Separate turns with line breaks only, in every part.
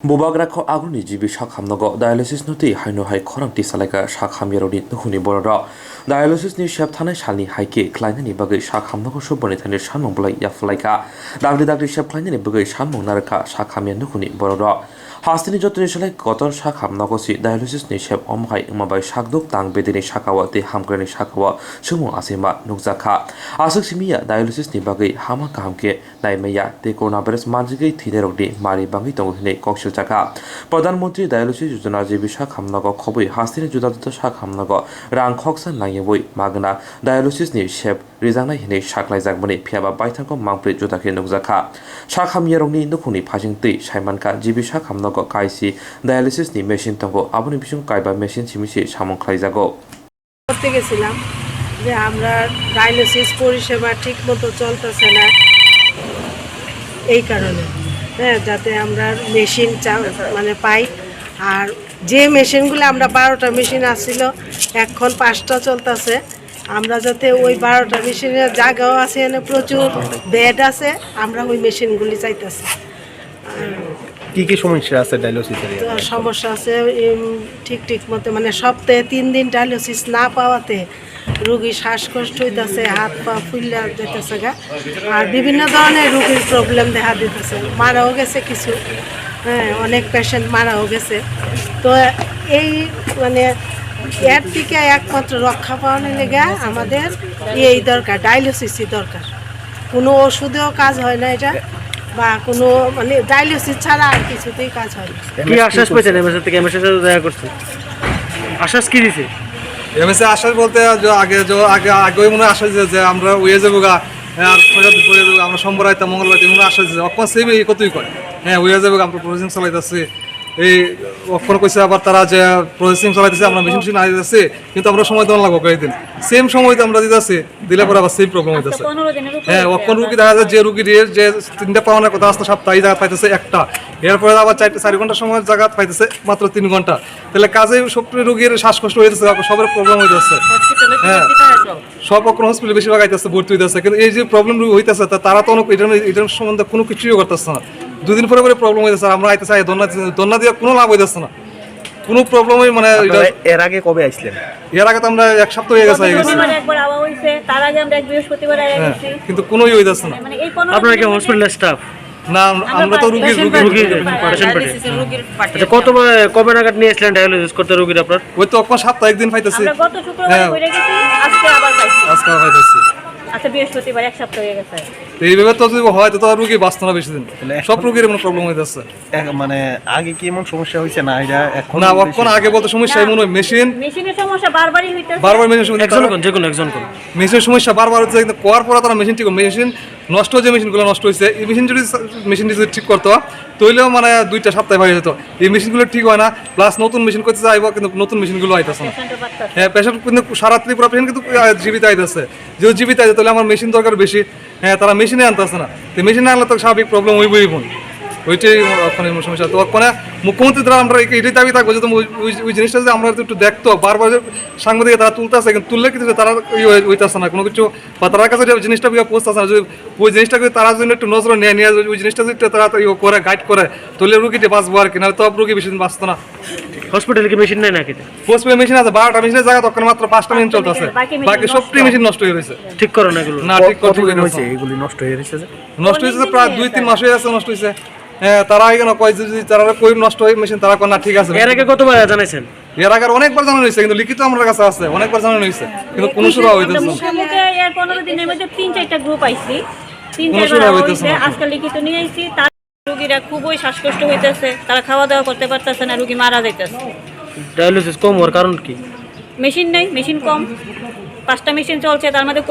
Borokrok agroni jibi Sakhamya Dialysisni hainohai Khorang Tisakha Sakhamya Nukhungni Borokrok Dialysisni shep thanai salni haike khlainani bagai Sakhamya suboni thani sanmung blai yaflaika dagli shep khlainani bagai sanmung narka Sakhamya Nukhungni Borokrok Hastini jotoni salai gotor Sakhamya si Dialysisni shep omhai mabai sakduk tang bedini sakawa te hamgrani sakawa sumu asima Nukhungni asuk simia Dialysisni bagai hama kahamke naimaya te coronavirus manjigai thinerokni mari bangi tonghine Tisakha Pradhanmantri Dialysis Yojana jibi Sakhamya khoboi hastini juda Sakhamya rang khoksan nangyeboi magna Dialysisni shep rijangnai hinai saklaijakmani phiaba baithangko mangpri judakhe Nukhungni Sakhamya rokni Nukhungni phajingtwi saimanka jibi Sakhamya kaisi Dialysisni machine tongo aboni bisung kaiba machine chimisi samung khlaijago
করতে গেছিলাম যে আমরা dialysis পরিষেবা ঠিকমতো চলতেছে না এই কারণে যাতে আমরা মেশিন মানে পাই আর যে মেশিনগুলো আমরা 12টা মেশিন আসছিল এখন 5টা চলতেছে আমরা যাতে ওই 12টা মেশিনের জায়গাও আছে এনে প্রচুর বেড আছে আমরা ওই মেশিনগুলি চাইতেছি
কি সমস্যা আছে ডায়ালিসিসের
সমস্যা আছে ঠিক মতো মানে সপ্তাহে 3 দিন ডায়ালিসিস না পাওয়াতে রোগী শ্বাসকষ্ট হইতেছে হাত পা ফুলে যেতেছে গা আর বিভিন্ন ধরনের রোগীর প্রবলেম দেখা দিতেছে মারাও গেছে কিছু অনেক পেশেন্ট মারাও গেছে তো এই মানে এর থেকে একমাত্র রক্ষা পাওয়ানোর লেগে আমাদের এই দরকার ডায়ালিসিসই দরকার কোনো ওষুধেও কাজ হয় না এটা বা কোনো মানে ডায়ালিসিস ছাড়া আর কিছুতেই কাজ হয় না
কি আশ্বাস পেয়েছেন এমএসএ থেকে এমএসএ সাথে দেখা করতে আশ্বাস কি দিছে
এমএসএ আশ্বাস বলতে আগে মনে আশ্বাস যে আমরা হয়ে যাবো গা আর পরে যাবো আমরা সোমবার আইতা মঙ্গলবার মনে আশ্বাস দিচ্ছে অক্ষণ সেম এই কতই করে হয়ে যাবো আমরা প্রসেসিং চালাইতেছি এই অক্ষণ কইছে আবার তারা যে প্রসেসিং চালাইতেছে আমরা মেশিন আনি যাচ্ছে কিন্তু আমরা সময় দেওয়া লাগবো কয়েকদিন সেম সময়তে আমরা দিতেছি দিলে পরে আবার সেম প্রবলেম হইতেছে অক্ষণ রুগী দেখা যায় যে রুগীর যে 3টা পাওয়ানোর কথা আসতে সপ্তাহে এই জায়গা পাইতেছে একটা এরপরে আবার 4 ঘন্টা সময় জায়গা পাইতেছে মাত্র 3 ঘন্টা তাহলে কাজে সব রুগীর শ্বাসকষ্ট হইতেছে সবার প্রবলেম হইতেছে সব অক্ষণ হসপিটালে বেশিরভাগ আইতেছে ভর্তি হইতেছে কিন্তু এই যে প্রবলেম হইতেছে তারা তো এটার সম্বন্ধে কোনো কিছুই করতেছে না 2 দিন পরে প্রবলেম হইতেছে আমরা আইতেছে দন্না দিয়ে কোনো লাভ হইতেছে না কোনো প্রবলেমই মানে
এর আগে কবে আইছিলেন
এর আগে তো আমরা এক সপ্তাহ হয়ে গেছে
একবার আওয়া হইছে তার আগে আমরা বৃহস্পতিবার আইয়া গেছি
কিন্তু কোনোই হইতেছে না
মানে এই 15
আপনারা কি হসপিটালের স্টাফ
না আমরা তো রোগীর
আচ্ছা কবে নাগাদ নিয়ে আসলেন ডায়ালিসিস করতে রোগীর আপনার
ওই তো অক্ষণ সপ্তাহে একদিন পাইতেছি
আমরা গত শুক্রবারে কইরা গেছি আজকে আবার পাইছি
পাইতেছি
আচ্ছা বৃহস্পতিবার এক সপ্তাহ হয়ে গেছে
এইভাবে তো যদি হয় তো রোগী বাঁচতো না বেশি দিন সব রোগীর কোনো প্রবলেম হইতেছে
মানে আগে কি এমন সমস্যা হইছে না এটা এখন
না অক্ষণ আগে বলতে সমস্যা মনে হয়
মেশিনের সমস্যা বারবারই হইতেছে
বারবার মেশিন
একজন
মেশিনের সমস্যা বারবার হচ্ছে কিন্তু কোয়ার পরে তারা মেশিন ঠিক মেশিন নষ্ট যে মেশিনগুলো নষ্ট হয়েছে এই মেশিন যদি ঠিক করতো তাহলেও মানে 2টা সপ্তাহে হয়ে যেত এই মেশিনগুলো ঠিক হয় না প্লাস নতুন মেশিন করতে চাইব কিন্তু নতুন মেশিনগুলো আইতেছে না পেশেন্ট কিন্তু সারা ত্রিপুরা পেশেন্ট কিন্তু জীবিত আইতেছে যেহেতু জীবিত আইতে তাহলে আমার মেশিন দরকার বেশি তারা মেশিনে আনতেছে না তো মেশিনে আনলে তো স্বাভাবিক প্রবলেম হইবই ওইটাই ওখানে সমস্যা তো ওখানে মুখ্যমন্ত্রী দ্বারা আমরা এটাই দাবি থাকবো যে ওই জিনিসটা যে আমরা একটু দেখতো বারবার সাংবাদিক তারা তুলতেছে কিন্তু তুললে কিন্তু তারা হইতেছে না কোনো কিছু বা তার কাছে জিনিসটা পৌঁছতেছে না যদি ওই জিনিসটা তারা যদি একটু নজর নিয়ে ওই জিনিসটা যদি তারা করে গাইড করে তাহলে রুগীটি বাঁচবো আর কি না তো রুগী বেশি দিন বাঁচতো না
হসপিটালে কি মেশিন নাই নাকি
হসপিটালে মেশিন আছে 12টা মেশিনের জায়গা তখন মাত্র 5টা মেশিন চলতেছে বাকি সবটি মেশিন নষ্ট হয়ে গেছে
ঠিক করো না এগুলো
না ঠিক করতে হয়েছে
এগুলি নষ্ট হয়ে গেছে
প্রায় 2-3 মাস হয়ে গেছে নষ্ট হয়েছে তারা এখানে কয় যদি তারা কই নষ্ট হয়ে মেশিন তারা কোন না ঠিক আছে
এর আগে কতবার জানাইছেন
এর আগে অনেকবার জানানো হয়েছে কিন্তু লিখিত আমার কাছে আছে অনেকবার জানানো হয়েছে কিন্তু কোনো সুরা হইতেছে না
মুখে এর 15 দিনের মধ্যে 3-4টা গ্রুপ আইছি 3-4বার হইছে আজকে লিখিত নিয়ে আইছি তার রোগীরা খুবই শ্বাসকষ্ট হইতেছে তারা খাওয়া দাওয়া করতে পারতেছে না রোগী মারা যাইতেছে
ডায়ালিসিস কম হওয়ার কারণ কি
মেশিন নেই মেশিন কম 5টা মেশিন চলছে তার মধ্যে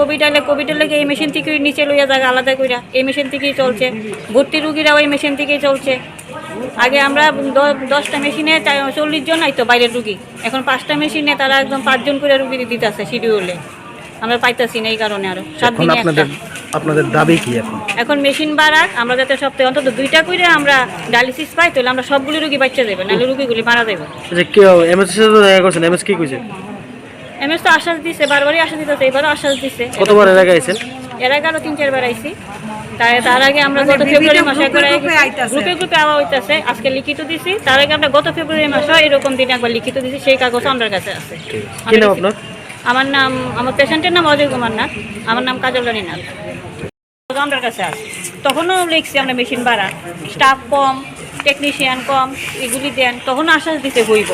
কোভিডের লেগে এই মেশিন থেকে নিচে লইয়া জায়গা আলাদা কইরা এই মেশিন থেকেই চলছে ভর্তি রুগীরা ওই মেশিন থেকেই চলছে আগে আমরা 10টা মেশিনে 40 জন আইতো বাইরের রুগী এখন 5টা মেশিনে তারা একদম 5 জন করে রুগী দিতেছে শিডিউলে আমরা পাইতাছি না এই কারণে আরো 7 দিনে
আপনাদের দাবি কি
এখন মেশিন বাড়াক আমরা যাতে সপ্তাহে অন্তত 2টা করে আমরা ডায়ালিসিস পাই তাহলে আমরা সবগুলো রুগী বাঁচতে দেব নাহলে রুগীগুলি মারা যাবে
আচ্ছা কি এমএস সাথে দেখা করছেন এমএস কি কইছে
এমএস তো আশ্বাস দিছে বারবারই আশ্বাস দিতেছে এবারও আশ্বাস দিছে
কতবার এর আগে আইছেন
এর আগে আরো 3-4 বার আইছি তার আগে আমরা
মানে
গত ফেব্রুয়ারি মাসে
গ্রুপে গ্রুপে আইতাছে।
গ্রুপে আওয়া হইতেছে, আজকে লিখিত দিছি। তার আগে আমরা গত ফেব্রুয়ারি মাসে এরকম দিনে একবার লিখিত দিছি, সেই কাগজ আমার কাছে আছে।
কি নাম আপনার?
আমার পেশেন্টের নাম অজয় কুমার নাথ, আমার নাম কাজল রানী নাথ। আমার কাছে আছে, তখনও লিখছি আমরা মেশিন বাড়া, স্টাফ কম, টেকনিশিয়ান কম, এগুলি দেন, তখনও আশ্বাস দিতে হইব।